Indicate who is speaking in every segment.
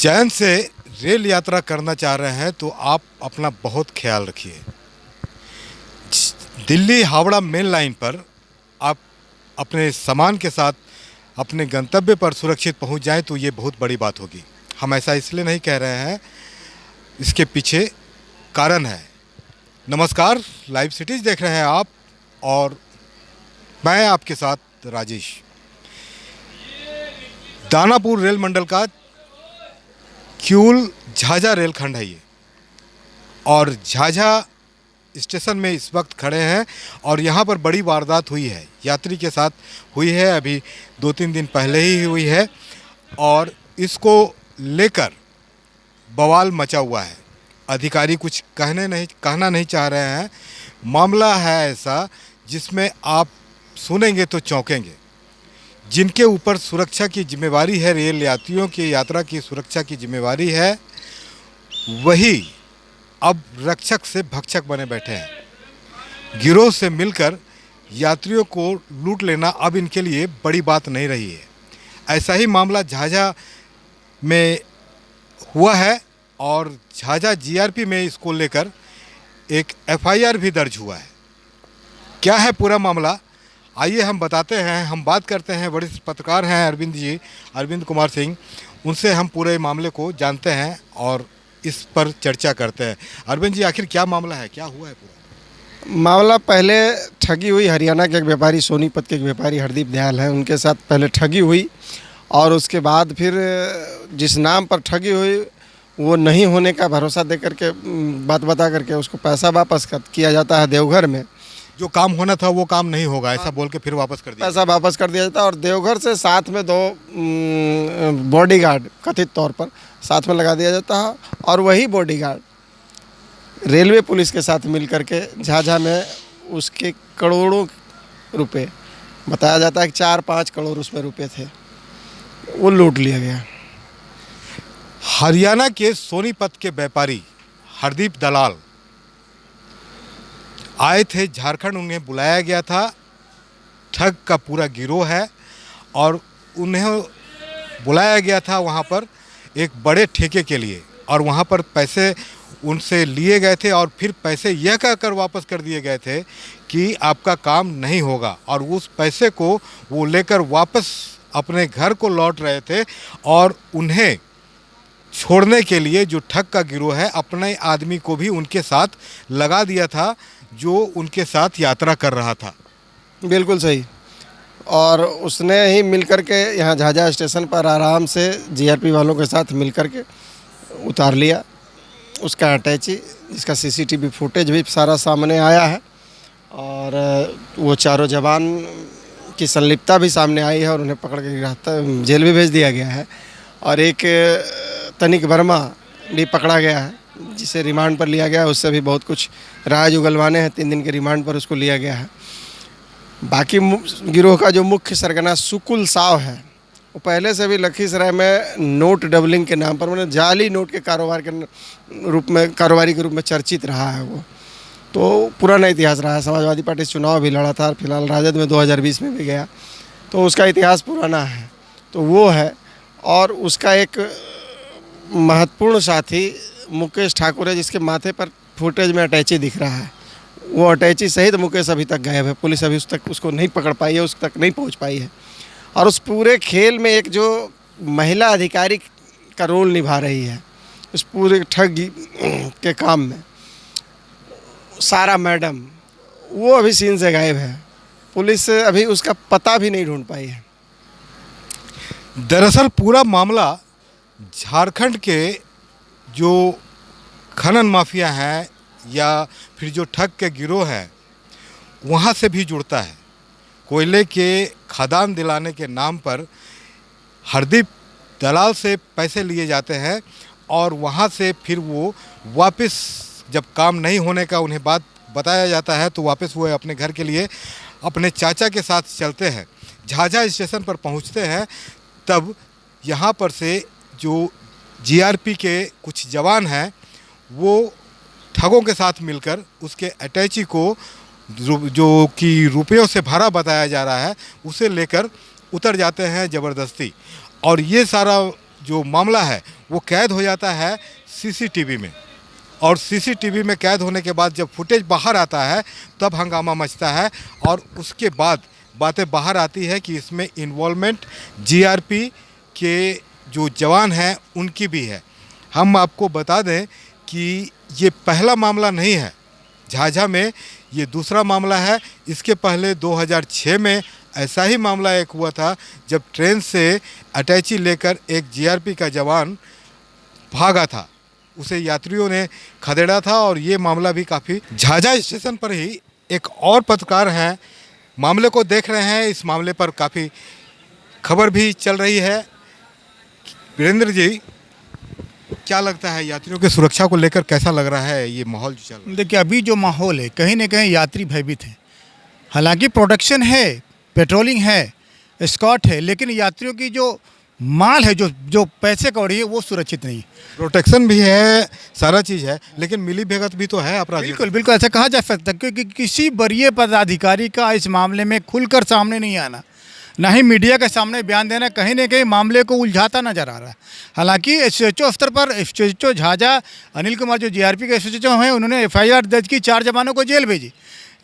Speaker 1: चैन से रेल यात्रा करना चाह रहे हैं तो आप अपना बहुत ख्याल रखिए। दिल्ली हावड़ा मेन लाइन पर आप अपने सामान के साथ अपने गंतव्य पर सुरक्षित पहुंच जाएं तो ये बहुत बड़ी बात होगी। हम ऐसा इसलिए नहीं कह रहे हैं, इसके पीछे कारण है। नमस्कार, लाइव सिटीज़ देख रहे हैं आप और मैं आपके साथ राजेश। दानापुर रेल मंडल का क्यूल झाझा रेलखंड है ये, और झाझा स्टेशन में इस वक्त खड़े हैं और यहाँ पर बड़ी वारदात हुई है, यात्री के साथ हुई है। अभी 2-3 दिन पहले ही हुई है और इसको लेकर बवाल मचा हुआ है। अधिकारी कुछ कहना नहीं चाह रहे हैं। मामला है ऐसा जिसमें आप सुनेंगे तो चौंकेंगे। जिनके ऊपर सुरक्षा की जिम्मेवारी है, रेल यात्रियों की यात्रा की सुरक्षा की जिम्मेवारी है, वही अब रक्षक से भक्षक बने बैठे हैं। गिरोह से मिलकर यात्रियों को लूट लेना अब इनके लिए बड़ी बात नहीं रही है। ऐसा ही मामला झाझा में हुआ है और झाझा जीआरपी में इसको लेकर एक एफआईआर भी दर्ज हुआ है। क्या है पूरा मामला, आइए हम बताते हैं। हम बात करते हैं, वरिष्ठ पत्रकार हैं अरविंद कुमार सिंह, उनसे हम पूरे मामले को जानते हैं और इस पर चर्चा करते हैं। अरविंद जी, आखिर क्या मामला है, क्या हुआ है पूरा
Speaker 2: मामला? पहले ठगी हुई। हरियाणा के एक व्यापारी, सोनीपत के एक व्यापारी हरदीप दयाल हैं, उनके साथ पहले ठगी हुई और उसके बाद फिर जिस नाम पर ठगी हुई वो नहीं होने का भरोसा दे करके, बात बता करके उसको पैसा वापस किया जाता है। देवघर में
Speaker 1: जो काम होना था वो काम नहीं होगा ऐसा बोल के फिर वापस कर दिया,
Speaker 2: पैसा वापस कर दिया जाता है और देवघर से साथ में 2 बॉडीगार्ड कथित तौर पर साथ में लगा दिया जाता है और वही बॉडीगार्ड रेलवे पुलिस के साथ मिल करके झाझा में उसके करोड़ों रुपए, बताया जाता है कि 4-5 करोड़ उसमें रुपए थे, वो लूट लिया गया।
Speaker 1: हरियाणा के सोनीपत के व्यापारी हरदीप दलाल आए थे झारखंड, उन्हें बुलाया गया था। ठग का पूरा गिरोह है और उन्हें बुलाया गया था वहाँ पर एक बड़े ठेके के लिए, और वहाँ पर पैसे उनसे लिए गए थे और फिर पैसे यह कहकर वापस कर दिए गए थे कि आपका काम नहीं होगा, और उस पैसे को वो लेकर वापस अपने घर को लौट रहे थे। और उन्हें छोड़ने के लिए जो ठग का गिरोह है, अपने आदमी को भी उनके साथ लगा दिया था जो उनके साथ यात्रा कर रहा था।
Speaker 2: बिल्कुल सही। और उसने ही मिल कर के यहाँ झाझा स्टेशन पर आराम से जीआरपी वालों के साथ मिल कर के उतार लिया उसका अटैची, जिसका सीसीटीवी फुटेज भी सारा सामने आया है और वो चारों जवान की संलिप्तता भी सामने आई है और उन्हें पकड़ के जेल भी भेज दिया गया है। और एक तनिक वर्मा भी पकड़ा गया है, जिसे रिमांड पर लिया गया है। उससे भी बहुत कुछ राज उगलवाने हैं, 3 दिन के रिमांड पर उसको लिया गया है। बाकी गिरोह का जो मुख्य सरगना सुकुल साव है, वो पहले से भी लखीसराय में नोट डबलिंग के नाम पर, मतलब जाली नोट के कारोबारी के रूप में चर्चित रहा है। वो तो पुराना इतिहास रहा है। समाजवादी पार्टी से चुनाव भी लड़ा था और फिलहाल राजद में 2020 में भी गया, तो उसका इतिहास पुराना है। तो वो है। और उसका एक महत्वपूर्ण साथी मुकेश ठाकुर है, जिसके माथे पर फुटेज में अटैची दिख रहा है। वो अटैची सहित मुकेश अभी तक गायब है। पुलिस अभी उसको नहीं पकड़ पाई है, उस तक नहीं पहुंच पाई है। और उस पूरे खेल में एक जो महिला अधिकारी का रोल निभा रही है उस पूरे ठग के काम में, सारा मैडम, वो अभी सीन से गायब है। पुलिस अभी उसका पता भी नहीं ढूंढ पाई है।
Speaker 1: दरअसल पूरा मामला झारखंड के जो खनन माफिया हैं या फिर जो ठग के गिरोह हैं, वहाँ से भी जुड़ता है। कोयले के खदान दिलाने के नाम पर हरदीप दलाल से पैसे लिए जाते हैं और वहाँ से फिर वो वापस, जब काम नहीं होने का उन्हें बात बताया जाता है, तो वापस वो अपने घर के लिए अपने चाचा के साथ चलते हैं। झाझा स्टेशन पर पहुँचते हैं, तब यहाँ पर से जो जीआरपी के कुछ जवान हैं, वो ठगों के साथ मिलकर उसके अटैची को, जो कि रुपयों से भरा बताया जा रहा है, उसे लेकर उतर जाते हैं ज़बरदस्ती। और ये सारा जो मामला है वो कैद हो जाता है सीसीटीवी में, और सीसीटीवी में कैद होने के बाद जब फुटेज बाहर आता है तब हंगामा मचता है, और उसके बाद बातें बाहर आती है कि इसमें इन्वॉल्वमेंट जीआरपी के जो जवान हैं उनकी भी है। हम आपको बता दें कि ये पहला मामला नहीं है झाझा में, ये दूसरा मामला है। इसके पहले 2006 में ऐसा ही मामला एक हुआ था जब ट्रेन से अटैची लेकर एक जीआरपी का जवान भागा था, उसे यात्रियों ने खदेड़ा था, और ये मामला भी काफ़ी। झाझा स्टेशन पर ही एक और पत्रकार हैं, मामले को देख रहे हैं। इस मामले पर काफ़ी खबर भी चल रही है। वीरेंद्र जी, क्या लगता है यात्रियों की सुरक्षा को लेकर कैसा लग रहा है ये माहौल जो चल रहा है?
Speaker 3: देखिए, अभी जो माहौल है कहीं ना कहीं यात्री भयभीत हैं। हालांकि प्रोटेक्शन है, पेट्रोलिंग है, एस्कॉर्ट है, लेकिन यात्रियों की जो माल है, जो जो पैसे कौड़ी है, वो सुरक्षित नहीं है।
Speaker 1: प्रोटेक्शन भी है, सारा चीज़ है, लेकिन मिली भगत भी तो है अपराधी।
Speaker 3: बिल्कुल बिल्कुल ऐसा कहा जा सकता है, क्योंकि किसी वरीय पदाधिकारी का इस मामले में खुलकर सामने नहीं आना, ना ही मीडिया के सामने बयान देना, कहीं ना कहीं मामले को उलझाता नजर आ रहा है। हालांकि एसएचओ स्तर पर एसएचओ झाझा अनिल कुमार जो जीआरपी के एसएचओ हैं, उन्होंने एफआईआर दर्ज की, 4 जवानों को जेल भेजी,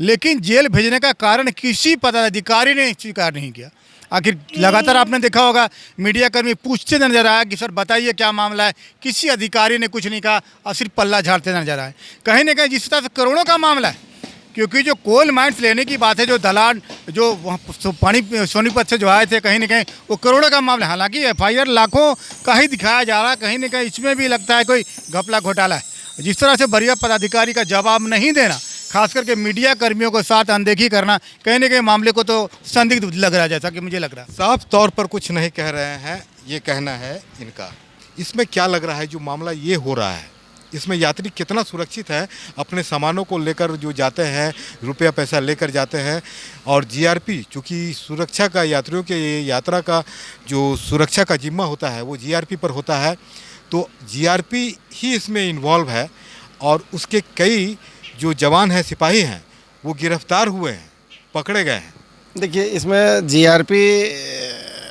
Speaker 3: लेकिन जेल भेजने का कारण किसी पदाधिकारी ने स्वीकार नहीं किया। आखिर लगातार आपने देखा होगा मीडिया कर्मी पूछते नजर आया कि सर बताइए क्या मामला है, किसी अधिकारी ने कुछ नहीं कहा और सिर्फ पल्ला झाड़ते नजर आए। कहीं ना कहीं जिस तरह से करोड़ों का मामला है, क्योंकि जो कोल माइंस लेने की बात है, जो दलाल जो वहाँ पानी सोनीपत से जो आए थे, कहीं ना कहीं वो करोड़ों का मामला है। हालांकि एफआईआर लाखों का ही दिखाया जा रहा है, कहीं ना कहीं इसमें भी लगता है कोई घपला घोटाला है। जिस तरह से वरीय पदाधिकारी का जवाब नहीं देना, खास करके मीडिया कर्मियों को साथ अनदेखी करना, कहीं ना कहीं मामले को तो संदिग्ध लग रहा है, जैसा कि मुझे लग रहा है।
Speaker 1: साफ तौर पर कुछ नहीं कह रहे हैं, ये कहना है इनका। इसमें क्या लग रहा है जो मामला ये हो रहा है, इसमें यात्री कितना सुरक्षित है अपने सामानों को लेकर जो जाते हैं, रुपया पैसा लेकर जाते हैं, और जीआरपी चूँकि सुरक्षा का, यात्रियों के यात्रा का जो सुरक्षा का जिम्मा होता है वो जीआरपी पर होता है, तो जीआरपी ही इसमें इन्वॉल्व है, और उसके कई जो जवान हैं, सिपाही हैं, वो गिरफ्तार हुए हैं, पकड़े गए हैं।
Speaker 2: देखिए, इसमें जीआरपी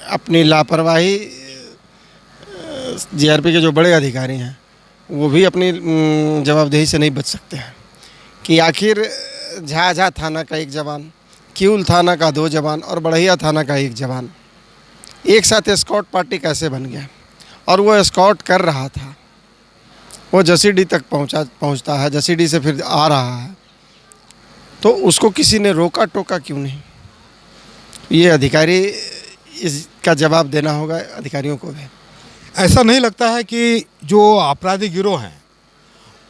Speaker 2: अपनी लापरवाही, जीआरपी के जो बड़े अधिकारी हैं वो भी अपनी जवाबदेही से नहीं बच सकते हैं कि आखिर झाझा थाना का 1 जवान, किऊल थाना का 2 जवान और बढ़ैया थाना का 1 जवान एक साथ एस्कॉर्ट पार्टी कैसे बन गया। और वो एस्कॉर्ट कर रहा था, वो जसीडी तक पहुंचता है, जसीडी से फिर आ रहा है, तो उसको किसी ने रोका टोका क्यों नहीं? ये अधिकारी, इसका जवाब देना होगा अधिकारियों को भी।
Speaker 1: ऐसा नहीं लगता है कि जो आपराधिक गिरोह हैं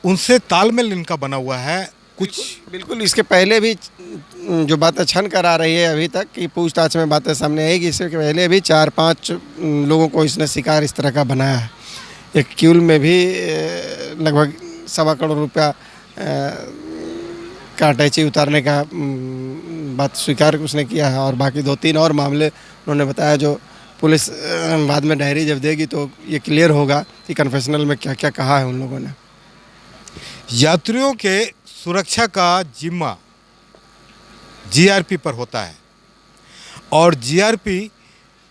Speaker 1: उनसे तालमेल इनका बना हुआ है कुछ?
Speaker 2: बिल्कुल, इसके पहले भी जो बातें छन कर आ रही है अभी तक कि पूछताछ में बातें सामने आएगी, इससे पहले भी 4-5 लोगों को इसने शिकार इस तरह का बनाया है। एक क्यूल में भी लगभग 1.25 करोड़ रुपया का अटैची उतारने का बात स्वीकार उसने किया है, और बाकी 2-3 और मामले उन्होंने बताया, जो पुलिस बाद में डायरी जब देगी तो ये क्लियर होगा कि कन्फेशनल में क्या क्या कहा है उन लोगों ने।
Speaker 1: यात्रियों के सुरक्षा का जिम्मा जीआरपी पर होता है, और जीआरपी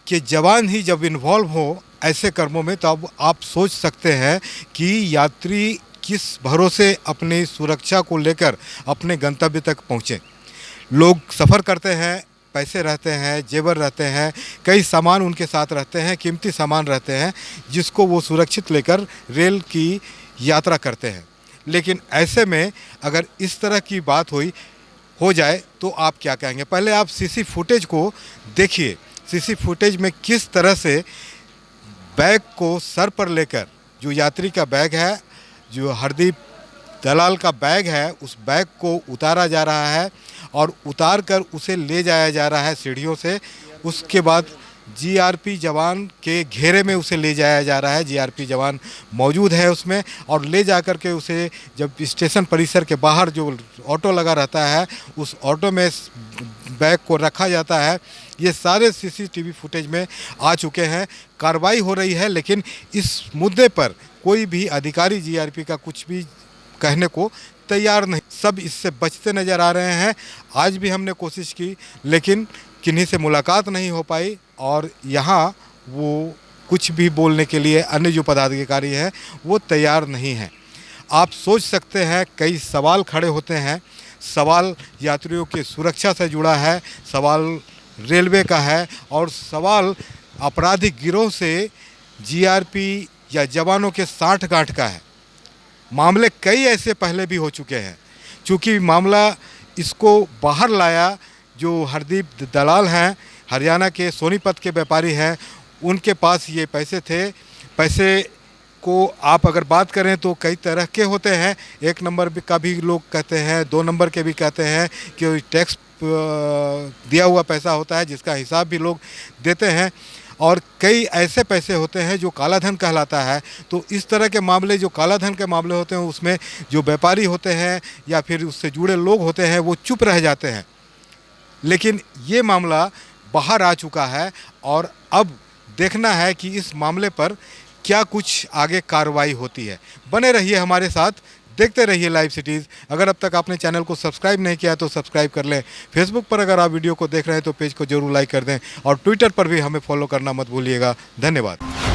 Speaker 1: के जवान ही जब इन्वॉल्व हो ऐसे कर्मों में, तो अब आप सोच सकते हैं कि यात्री किस भरोसे अपनी सुरक्षा को लेकर अपने गंतव्य तक पहुँचे। लोग सफ़र करते हैं, पैसे रहते हैं, जेवर रहते हैं, कई सामान उनके साथ रहते हैं, कीमती सामान रहते हैं, जिसको वो सुरक्षित लेकर रेल की यात्रा करते हैं। लेकिन ऐसे में अगर इस तरह की बात हो जाए तो आप क्या कहेंगे? पहले आप सीसी फुटेज को देखिए, सीसी फुटेज में किस तरह से बैग को सर पर लेकर, जो यात्री का बैग है, जो हरदीप दलाल का बैग है, उस बैग को उतारा जा रहा है, और उतार कर उसे ले जाया जा रहा है सीढ़ियों से। उसके बाद जीआरपी जवान के घेरे में उसे ले जाया जा रहा है, जीआरपी जवान मौजूद है उसमें, और ले जा कर के उसे जब स्टेशन परिसर के बाहर जो ऑटो लगा रहता है उस ऑटो में बैग को रखा जाता है। ये सारे सीसीटीवी फुटेज में आ चुके हैं, कार्रवाई हो रही है, लेकिन इस मुद्दे पर कोई भी अधिकारी जीआरपी का कुछ भी कहने को तैयार नहीं, सब इससे बचते नज़र आ रहे हैं। आज भी हमने कोशिश की, लेकिन किन्हीं से मुलाकात नहीं हो पाई, और यहाँ वो कुछ भी बोलने के लिए अन्य जो पदाधिकारी हैं वो तैयार नहीं हैं। आप सोच सकते हैं कई सवाल खड़े होते हैं। सवाल यात्रियों की सुरक्षा से जुड़ा है, सवाल रेलवे का है और सवाल आपराधिक गिरोह से जीआरपी या जवानों के साठगांठ का है। मामले कई ऐसे पहले भी हो चुके हैं। चूँकि मामला इसको बाहर लाया जो हरदीप दलाल हैं, हरियाणा के सोनीपत के व्यापारी हैं, उनके पास ये पैसे थे। पैसे को आप अगर बात करें तो कई तरह के होते हैं। 1 नंबर का भी लोग कहते हैं, 2 नंबर के भी कहते हैं कि टैक्स दिया हुआ पैसा होता है जिसका हिसाब भी लोग देते हैं, और कई ऐसे पैसे होते हैं जो काला धन कहलाता है। तो इस तरह के मामले जो काला धन के मामले होते हैं उसमें जो व्यापारी होते हैं या फिर उससे जुड़े लोग होते हैं वो चुप रह जाते हैं। लेकिन ये मामला बाहर आ चुका है और अब देखना है कि इस मामले पर क्या कुछ आगे कार्रवाई होती है। बने रहिए हमारे साथ, देखते रहिए लाइव सिटीज़। अगर अब तक आपने चैनल को सब्सक्राइब नहीं किया तो सब्सक्राइब कर लें। फेसबुक पर अगर आप वीडियो को देख रहे हैं तो पेज को जरूर लाइक कर दें और ट्विटर पर भी हमें फॉलो करना मत भूलिएगा। धन्यवाद।